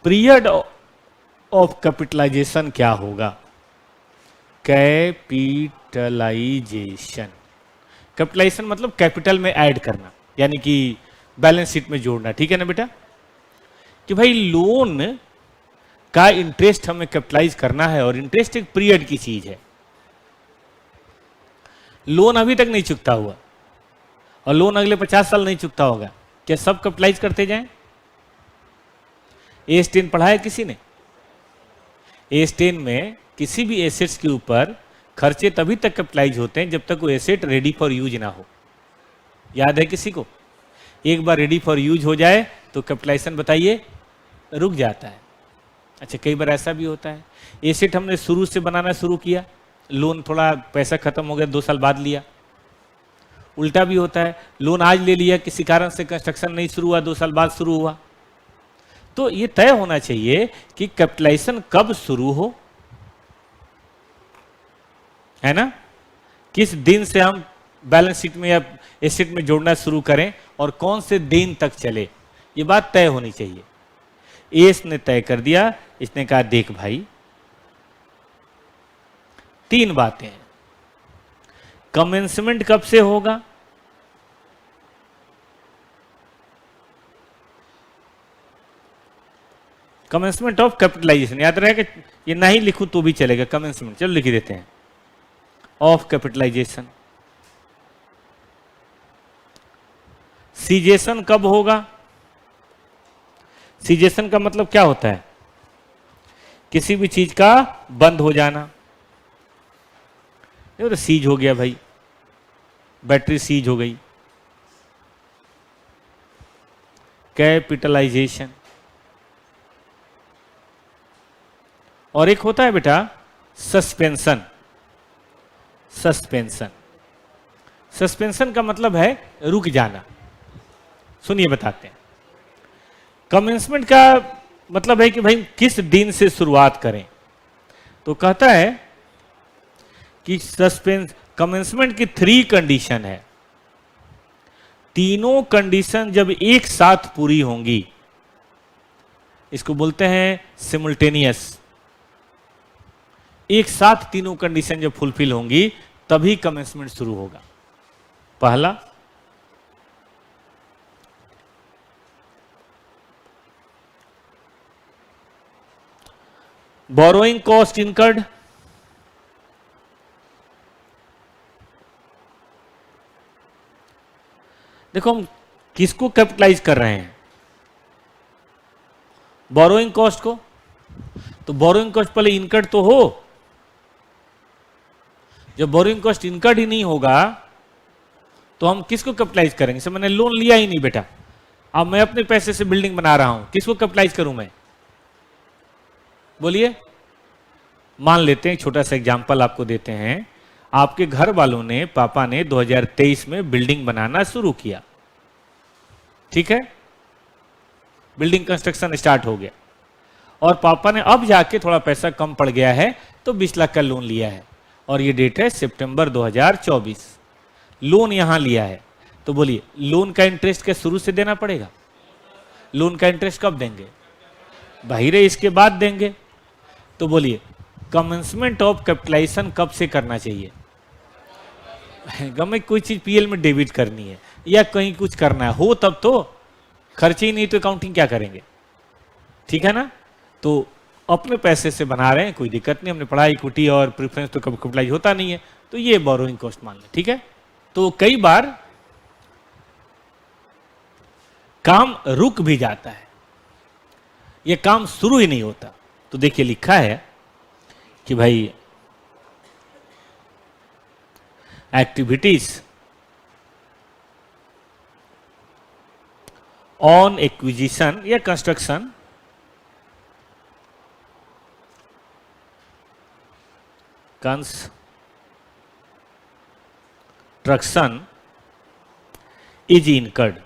पीरियड ऑफ कैपिटलाइजेशन क्या होगा? कैपिटलाइजेशन, कैपिटलाइजेशन मतलब कैपिटल में ऐड करना, यानी कि बैलेंस शीट में जोड़ना। ठीक है ना बेटा? कि भाई लोन का इंटरेस्ट हमें कैपिटलाइज करना है, और इंटरेस्ट एक पीरियड की चीज है। लोन अभी तक नहीं चुकता हुआ और लोन अगले 50 साल नहीं चुकता होगा, क्या सब कैपिटलाइज करते जाएं? AS10 पढ़ा है किसी ने? AS10 में किसी भी एसेट्स के ऊपर खर्चे तभी तक कैपिटलाइज होते हैं जब तक वो एसेट रेडी फॉर यूज ना हो। याद है किसी को? एक बार रेडी फॉर यूज हो जाए तो कैपिटलाइजेशन बताइए रुक जाता है। अच्छा, कई बार ऐसा भी होता है एसेट हमने शुरू से बनाना शुरू किया, लोन थोड़ा पैसा खत्म हो गया, 2 साल बाद लिया, उल्टा भी होता है, लोन आज ले लिया, किसी कारण से कंस्ट्रक्शन नहीं शुरू हुआ, 2 साल बाद शुरू हुआ। तो ये तय होना चाहिए कि कैपिटलाइजेशन कब शुरू हो, है ना, किस दिन से हम बैलेंस शीट में या एसेट में जोड़ना शुरू करें और कौन से दिन तक चले, ये बात तय होनी चाहिए। एस ने तय कर दिया, इसने कहा देख भाई 3 बातें हैं। कमेंसमेंट कब से होगा, कमेंसमेंट ऑफ कैपिटलाइजेशन, याद रहेगा, ये नहीं लिखूं तो भी चलेगा, कमेंसमेंट चलो लिख देते हैं, ऑफ कैपिटलाइजेशन। सीजेशन कब होगा, सीजेशन का मतलब क्या होता है, किसी भी चीज का बंद हो जाना। देखो तो सीज हो गया भाई, बैटरी सीज हो गई, कैपिटलाइजेशन। और एक होता है बेटा सस्पेंशन, सस्पेंशन, सस्पेंशन का मतलब है रुक जाना। सुनिए बताते हैं, कमेंसमेंट का मतलब है कि भाई किस दिन से शुरुआत करें, तो कहता है कि सस्पेंस कमेंसमेंट की 3 कंडीशन है, तीनों कंडीशन जब एक साथ पूरी होंगी, इसको बोलते हैं सिमुल्टेनियस, एक साथ तीनों कंडीशन जब फुलफिल होंगी तभी कमेंसमेंट शुरू होगा। पहला, बोरोइंग कॉस्ट इनकर्ड, देखो हम किसको कैपिटलाइज कर रहे हैं, बोरोइंग कॉस्ट को, तो बोरोइंग कॉस्ट पहले इनकर्ड तो हो, जब बोरोइंग कॉस्ट इनकर्ड ही नहीं होगा तो हम किसको कैपिटलाइज करेंगे। से मैंने लोन लिया ही नहीं बेटा, अब मैं अपने पैसे से बिल्डिंग बना रहा हूं, किसको कैपिटलाइज करूं मैं, बोलिए। मान लेते हैं, छोटा सा एग्जांपल आपको देते हैं, आपके घर वालों ने, पापा ने 2023 में बिल्डिंग बनाना शुरू किया, ठीक है, बिल्डिंग कंस्ट्रक्शन स्टार्ट हो गया, और पापा ने अब जाके थोड़ा पैसा कम पड़ गया है तो 20 लाख का लोन लिया है, और ये डेट है सितंबर 2024, लोन यहां लिया है, तो बोलिए लोन का इंटरेस्ट क्या शुरू से देना पड़ेगा, लोन का इंटरेस्ट कब देंगे, बाहर इसके बाद देंगे। तो बोलिए कमेंसमेंट ऑफ कैपिटलाइजेशन कब से करना चाहिए, गमे कोई चीज पीएल में डेबिट करनी है या कहीं कुछ करना है हो तब तो, खर्चे ही नहीं तो अकाउंटिंग क्या करेंगे, ठीक है ना। तो अपने पैसे से बना रहे हैं, कोई दिक्कत नहीं, हमने पढ़ा इक्विटी और प्रेफरेंस तो कभी कैपिटलाइज होता नहीं है, तो ये बोरोइंग कॉस्ट मान लें, ठीक है। तो कई बार काम रुक भी जाता है, ये काम शुरू ही नहीं होता, तो देखिए लिखा है कि भाई एक्टिविटीज ऑन एक्विजिशन या कंस्ट्रक्शन कंस्ट्रक्शन इज इनकर्ड।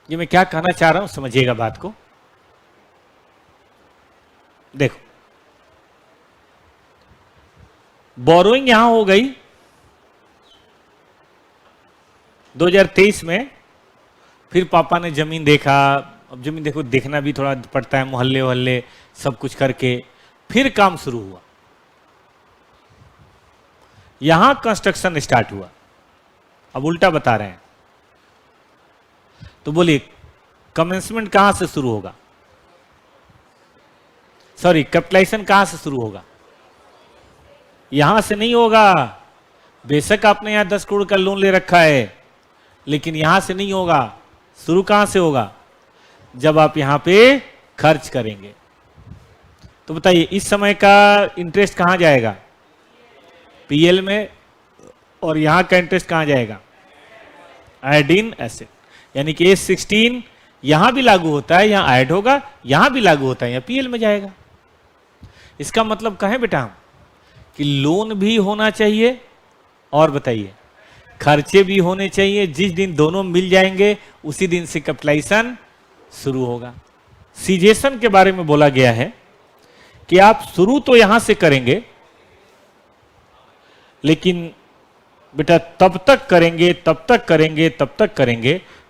ये मैं क्या कहना चाह रहा हूं समझिएगा बात को। देखो बोरोइंग यहां हो गई 2023 में, फिर पापा ने जमीन देखा, अब जमीन देखो देखना भी थोड़ा पड़ता है, मोहल्ले वहल्ले सब कुछ करके फिर काम शुरू हुआ, यहां कंस्ट्रक्शन स्टार्ट हुआ। अब उल्टा बता रहे हैं, तो बोलिए कमेंसमेंट कहां से शुरू होगा, सॉरी कैपिटलाइजेशन कहां से शुरू होगा, यहां से नहीं होगा। बेशक आपने यहां 10 करोड़ का लोन ले रखा है, लेकिन यहां से नहीं होगा, शुरू कहां से होगा, जब आप यहां पे खर्च करेंगे। तो बताइए इस समय का इंटरेस्ट कहां जाएगा, पीएल में, और यहां का इंटरेस्ट कहां जाएगा, ऐड इन एसेट, यानी कि S16 यहां भी लागू होता है, यहां ऐड होगा, यहां भी लागू होता है, यहां पीएल में जाएगा। इसका मतलब कहें बेटा हम कि लोन भी होना चाहिए और बताइए, खर्चे भी होने चाहिए। जिस दिन दोनों मिल जाएंगे उसी दिन से कैपिटलाइजेशन शुरू होगा। सीजेशन के बारे में बोला गया है कि आप शुरू तो यहां से करेंगे, लेकिन बेटा तब तक करेंगे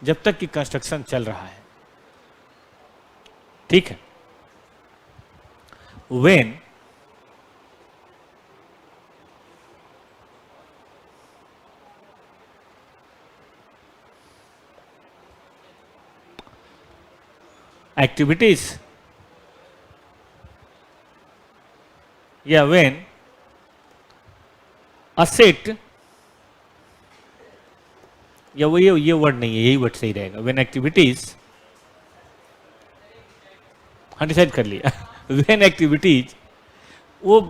जब तक कि कंस्ट्रक्शन चल रहा है। ठीक है। व्हेन activities या when asset, या वो ये वर्ड नहीं है, यही वर्ड सही रहेगा। when activities, हाँ डिसाइड कर लिया when activities, वो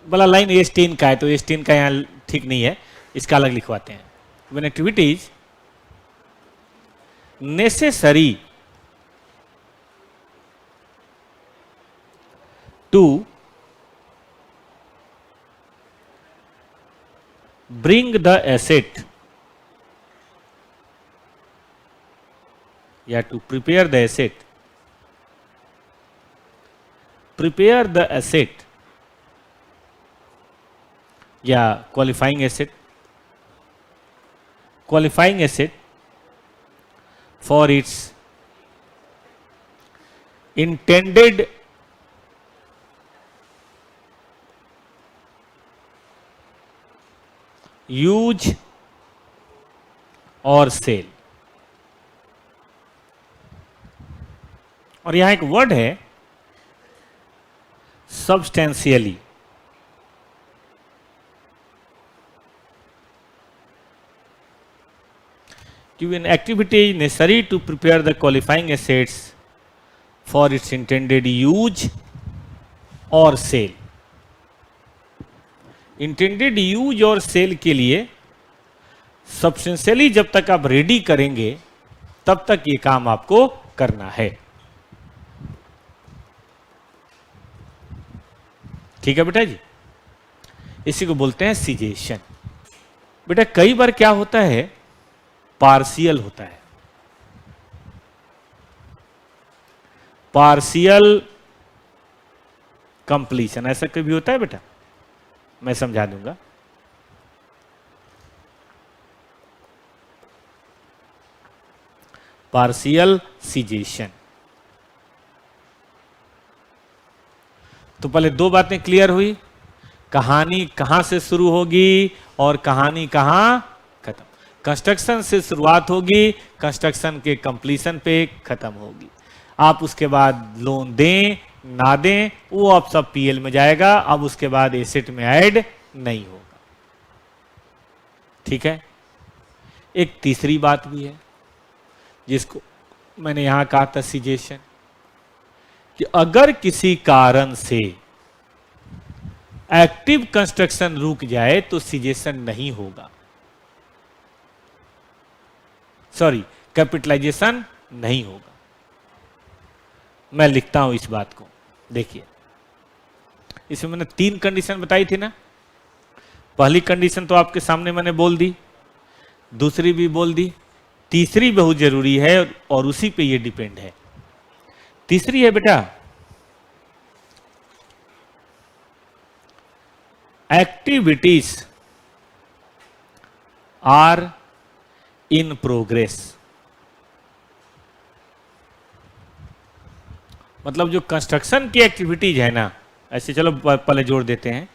वाला लाइन एस्टेन का है तो एस्टेन का यहाँ ठीक नहीं है, इसका अलग लिखवाते हैं। when activities necessary to bring the asset या to prepare the asset या qualifying asset for its intended use और सेल। और यहां एक वर्ड है सब्सटेंशियली। कि an activity is necessary to prepare the qualifying assets for its intended use और सेल। इंटेंडेड यूज और सेल के लिए सब्सटेंशियली जब तक आप रेडी करेंगे तब तक ये काम आपको करना है। ठीक है बेटा जी, इसी को बोलते हैं सीजेशन। बेटा कई बार क्या होता है, पार्शियल होता है, पार्शियल कंप्लीशन, ऐसा कभी होता है बेटा? मैं समझा दूंगा। Partial cessation. तो पहले दो बातें क्लियर हुई, कहानी कहां से शुरू होगी और कहानी कहां खत्म। कंस्ट्रक्शन से शुरुआत होगी, कंस्ट्रक्शन के कंप्लीशन पे खत्म होगी। आप उसके बाद लोन दें ना दें वो अब सब पीएल में जाएगा, अब उसके बाद एसेट में ऐड नहीं होगा। ठीक है। एक तीसरी बात भी है जिसको मैंने यहां कहा था सीजेशन, कि अगर किसी कारण से एक्टिव कंस्ट्रक्शन रुक जाए तो सीजेशन नहीं होगा, सॉरी कैपिटलाइजेशन नहीं होगा। मैं लिखता हूं इस बात को, देखिए इसमें मैंने 3 कंडीशन बताई थी ना। पहली कंडीशन तो आपके सामने मैंने बोल दी, दूसरी भी बोल दी, तीसरी बहुत जरूरी है और उसी पे ये डिपेंड है। तीसरी है बेटा एक्टिविटीज आर इन प्रोग्रेस। मतलब जो कंस्ट्रक्शन की एक्टिविटीज है ना, ऐसे चलो पहले जोड़ देते हैं,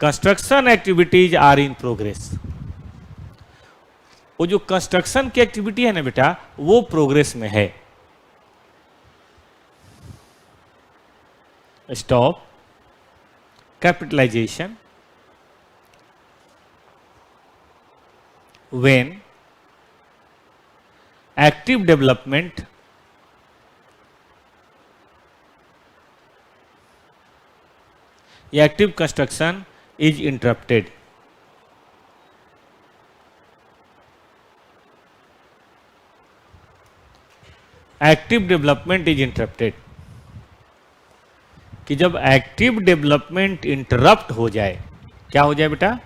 construction activities are in progress. वो जो कंस्ट्रक्शन की एक्टिविटी है ना बेटा, वो प्रोग्रेस में है। Stop capitalisation when active development या active construction is interrupted. Active development is interrupted, कि जब एक्टिव डेवलपमेंट इंटरप्ट हो जाए, क्या हो जाए बेटा?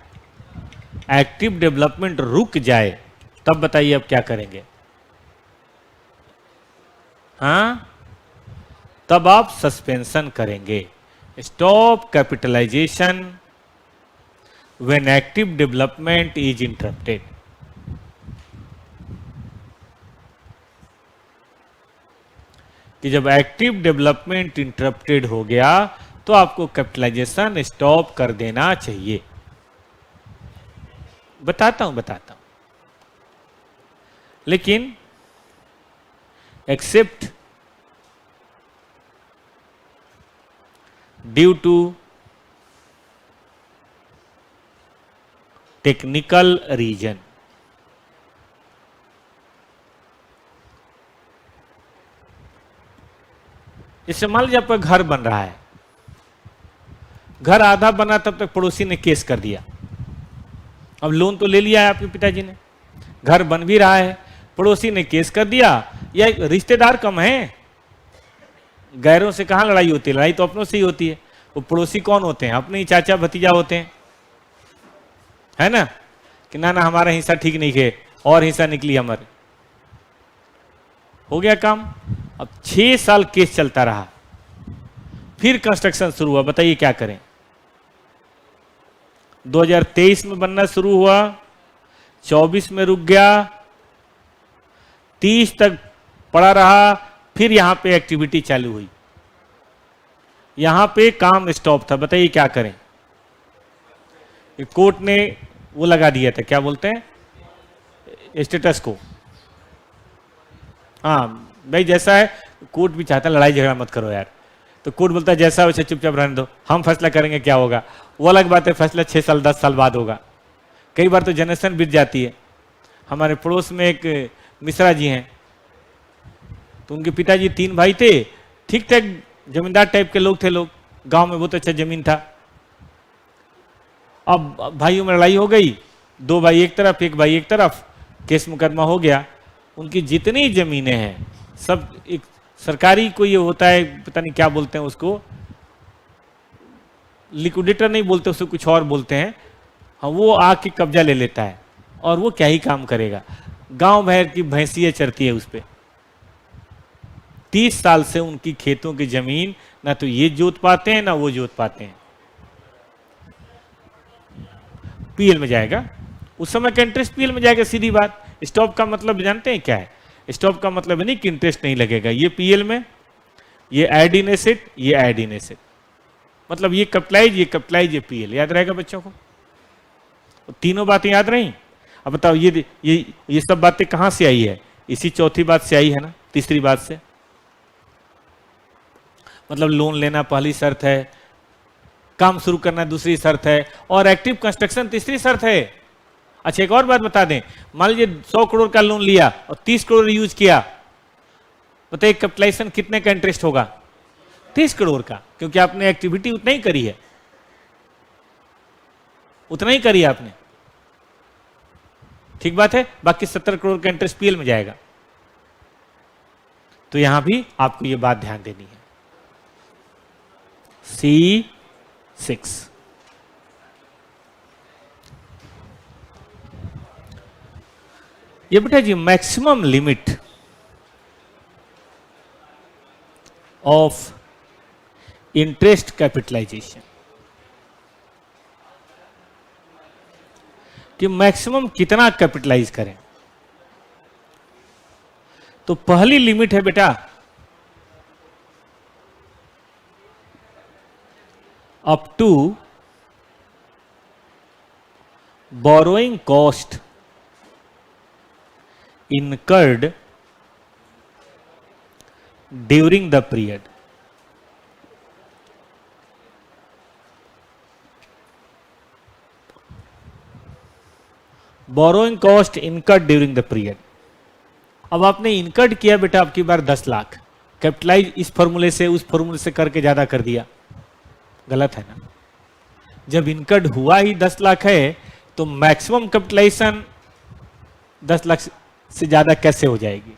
एक्टिव डेवलपमेंट रुक जाए तब बताइए अब क्या करेंगे? हाँ, तब आप सस्पेंशन करेंगे, stop capitalisation when active development is interrupted. कि जब एक्टिव डेवलपमेंट इंटरप्टेड हो गया तो आपको कैपिटलाइजेशन स्टॉप कर देना चाहिए। बताता हूं। लेकिन except due to technical reason, जैसे मान लीजिए आपका घर बन रहा है, घर आधा बना तब तक पड़ोसी ने केस कर दिया। अब लोन तो ले लिया है आपके पिताजी ने, घर बन भी रहा है, पड़ोसी ने केस कर दिया। या रिश्तेदार कम है, गैरों से कहां लड़ाई होती है, लड़ाई तो अपनों से ही होती है। वो पड़ोसी कौन होते हैं? अपने ही चाचा भतीजा होते हैं, है ना? कि ना हमारा हिस्सा ठीक नहीं है और हिस्सा निकली हमारे, हो गया काम। अब 6 साल केस चलता रहा, फिर कंस्ट्रक्शन शुरू हुआ, बताइए क्या करें? 2023 में बनना शुरू हुआ, 24 में रुक गया, 30 तक पड़ा रहा, फिर यहां पे एक्टिविटी चालू हुई, यहां पे काम स्टॉप था, बताइए क्या करें? कोर्ट ने वो लगा दिया था, क्या बोलते हैं, स्टेटस को। हाँ भाई, जैसा है, कोर्ट भी चाहता है लड़ाई झगड़ा मत करो यार, तो कोर्ट बोलता है जैसा वैसे चुपचाप रहने दो, हम फैसला करेंगे क्या होगा। वो अलग बात है, फैसला 6 साल 10 साल बाद होगा, कई बार तो जनरेशन बीत जाती है। हमारे पड़ोस में एक मिश्रा जी हैं, तो उनके पिताजी 3 भाई थे, ठीक ठाक जमींदार टाइप के लोग थे, लोग गांव में बहुत अच्छा जमीन था। अब भाइयों में लड़ाई हो गई, 2 भाई एक तरफ, 1 भाई एक तरफ, केस मुकदमा हो गया। उनकी जितनी जमीनें हैं सब एक सरकारी को ये होता है, पता नहीं क्या बोलते हैं उसको, लिक्विडेटर नहीं बोलते उसको, कुछ और बोलते हैं। हाँ, वो आके कब्जा ले लेता है और वो क्या ही काम करेगा, गांव भर की भैंसियां चरती है उस पर। 30 साल से उनकी खेतों की जमीन ना तो ये जोत पाते हैं ना वो जोत पाते हैं। पीएल में जाएगा, उस समय का इंटरेस्ट पीएल में जाएगा, सीधी बात। स्टॉप का मतलब जानते हैं क्या है? स्टॉप का मतलब नहीं कि इंटरेस्ट नहीं लगेगा, ये पीएल में, ये ऐड इन एसेट, ये ऐड इन एसेट, मतलब ये कैपिटलाइज, ये पीएल। याद रहेगा बच्चों को? तीनों बातें याद रही? अब बताओ ये सब बातें कहां से आई है? इसी चौथी बात से आई है ना, तीसरी बात से। मतलब लोन लेना पहली शर्त है, काम शुरू करना दूसरी शर्त है, और एक्टिव कंस्ट्रक्शन तीसरी शर्त है। अच्छा, एक और बात बता दें, मान लीजिए 100 करोड़ का लोन लिया और 30 करोड़ यूज किया, बताइए कैपिटलाइजेशन कितने का इंटरेस्ट होगा? 30 करोड़ का, क्योंकि आपने एक्टिविटी उतना ही करी है, उतना ही करी आपने, ठीक बात है। बाकी 70 करोड़ का इंटरेस्ट पीएल में जाएगा। तो यहां भी आपको यह बात ध्यान देनी है। C6 ये बेटा जी maximum limit of interest capitalisation, कि मैक्सिमम कितना कैपिटलाइज करें। तो पहली लिमिट है बेटा up to borrowing cost incurred during the period। Borrowing cost incurred during the period। अब आपने इनकर्ड किया बेटा आपकी बार 10 लाख, कैपिटलाइज इस फॉर्मूले से उस फॉर्मूले से करके ज्यादा कर दिया, गलत है ना। जब इनकर्ड हुआ ही 10 लाख है तो मैक्सिमम कैपिटलाइजेशन 10 लाख से ज्यादा कैसे हो जाएगी?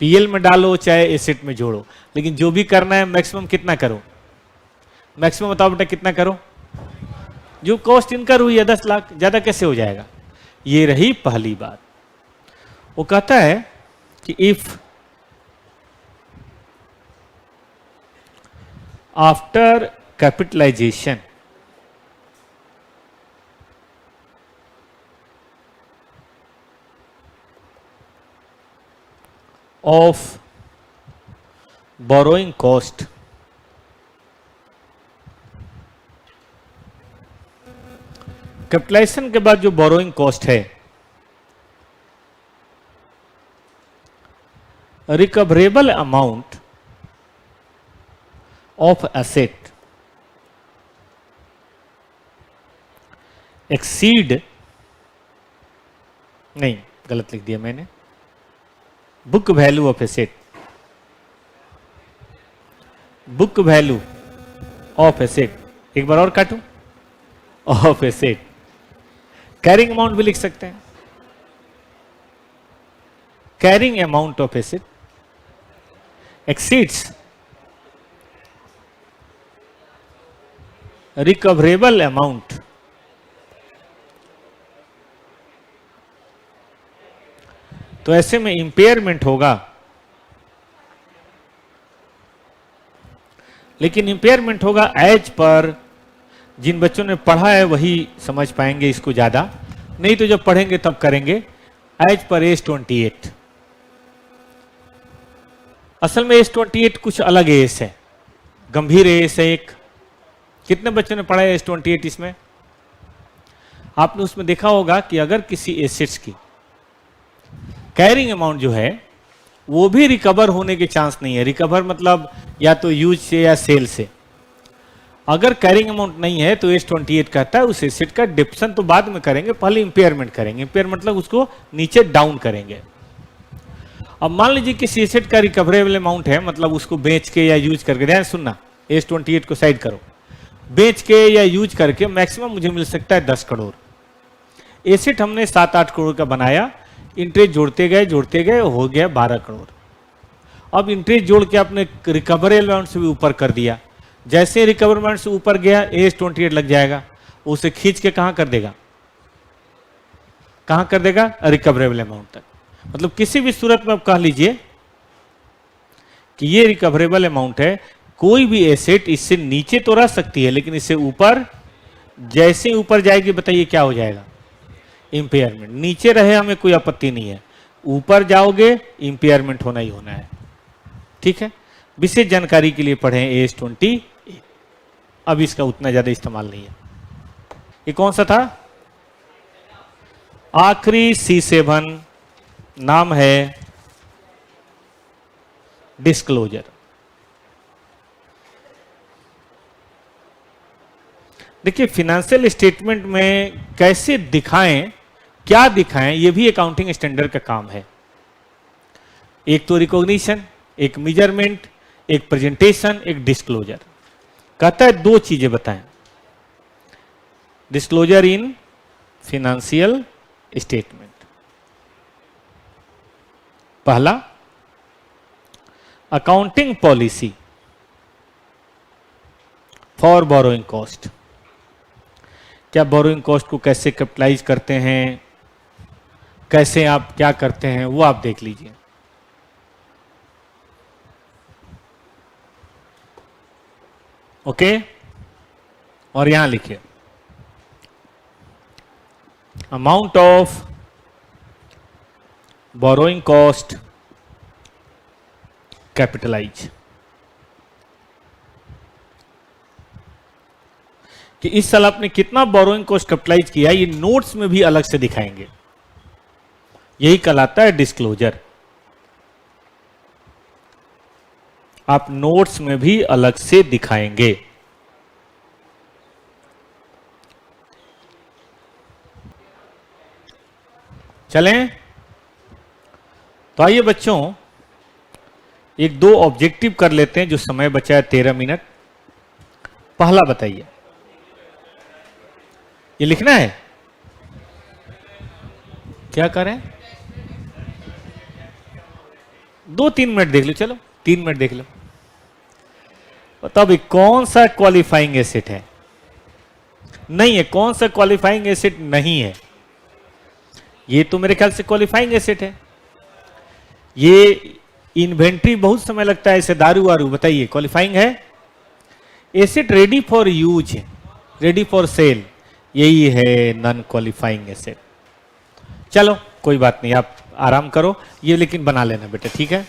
पीएल में डालो चाहे एसेट में जोड़ो, लेकिन जो भी करना है मैक्सिमम कितना करो? मैक्सिमम बताओ बेटा कितना करो? जो कॉस्ट इनकर हुई है 10 लाख, ज्यादा कैसे हो जाएगा? ये रही पहली बात। वो कहता है कि if after capitalization of borrowing cost capitalization के बाद जो बोरोइंग कॉस्ट है, recoverable amount of asset exceed, नहीं गलत लिख दिया मैंने, book value of asset, book value of asset, एक बार और काटूं, ऑफ एसेट, कैरिंग अमाउंट भी लिख सकते हैं, carrying amount of asset exceeds recoverable amount तो ऐसे में इंपेयरमेंट होगा। लेकिन इंपेयरमेंट होगा एज पर, जिन बच्चों ने पढ़ा है वही समझ पाएंगे इसको ज्यादा, नहीं तो जब पढ़ेंगे तब करेंगे। एज पर AS28, असल में AS28 कुछ अलग एस है, गंभीर एस है एक। कितने बच्चों ने पढ़ा है AS28? इसमें आपने उसमें देखा होगा कि अगर किसी एसेट्स की कैरिंग अमाउंट जो है वो भी रिकवर होने के चांस नहीं है। रिकवर मतलब या तो यूज से या सेल से। अगर कैरिंग अमाउंट नहीं है तो AS28 कहता है उस एसेट का डिप्शन तो बाद में करेंगे, पहले इंपेयरमेंट करेंगे। इंपेयर मतलब उसको नीचे डाउन करेंगे। अब मान लीजिए किसी एसेट का रिकवरेबल अमाउंट है, मतलब उसको बेच के या यूज करके, ध्यान सुनना, AS28 को साइड करो, बेच के या यूज करके मैक्सिमम मुझे मिल सकता है 10 करोड़। एसेट हमने 7-8 करोड़ का बनाया, इंटरेस्ट जोड़ते गए हो गया 12 करोड़। अब इंटरेस्ट जोड़ के आपने रिकवरेबल अमाउंट से भी ऊपर कर दिया। जैसे रिकवर अमाउंट से ऊपर गया AS28 लग जाएगा, उसे खींच के कहां कर देगा, कहां कर देगा, रिकवरेबल अमाउंट तक। मतलब किसी भी सूरत में आप कह लीजिए कि ये रिकवरेबल अमाउंट है। कोई भी एसेट इससे नीचे तो रह सकती है, लेकिन इससे ऊपर, जैसे ऊपर जाएगी बताइए क्या हो जाएगा, इंपेयरमेंट। नीचे रहे हमें कोई आपत्ति नहीं है, ऊपर जाओगे इंपेयरमेंट होना ही होना है। ठीक है, विशेष जानकारी के लिए पढ़ें AS28। अब इसका उतना ज्यादा इस्तेमाल नहीं है। ये कौन सा था, आखिरी C7, नाम है डिस्क्लोजर। देखिए फिनेंशियल स्टेटमेंट में कैसे दिखाएं, क्या दिखाएं, यह भी अकाउंटिंग स्टैंडर्ड का काम है। एक तो रिकॉग्निशन, एक मेजरमेंट, एक प्रेजेंटेशन, एक डिस्क्लोजर। कहता है 2 चीजें बताएं। डिस्क्लोजर इन फिनेंशियल स्टेटमेंट, पहला accounting policy for borrowing cost. क्या बोरोइंग कॉस्ट को कैसे कैपिटलाइज करते हैं, कैसे आप क्या करते हैं, वो आप देख लीजिए। ओके, और यहां लिखिए amount of borrowing cost capitalize. कि इस साल आपने कितना बोरोइंग कॉस्ट कैपिटलाइज किया, ये नोट्स में भी अलग से दिखाएंगे। यही कहलाता है डिस्क्लोजर। आप नोट्स में भी अलग से दिखाएंगे। चलें, तो आइए बच्चों एक 2 ऑब्जेक्टिव कर लेते हैं, जो समय बचा है 13 मिनट। पहला बताइए, ये लिखना है, क्या करें, 2-3 मिनट देख लो, चलो 3 मिनट देख लो। बताओ भाई कौन सा क्वालिफाइंग एसेट है, नहीं है। कौन सा क्वालिफाइंग एसेट नहीं है? ये तो मेरे ख्याल से क्वालिफाइंग एसेट है। ये इन्वेंट्री बहुत समय लगता है, ऐसे दारू वारू, बताइए क्वालिफाइंग है? Asset ready for use, ready for sale, यही है नॉन क्वालिफाइंग एसेट। चलो कोई बात नहीं, आप आराम करो, ये लेकिन बना लेना बेटा, ठीक है।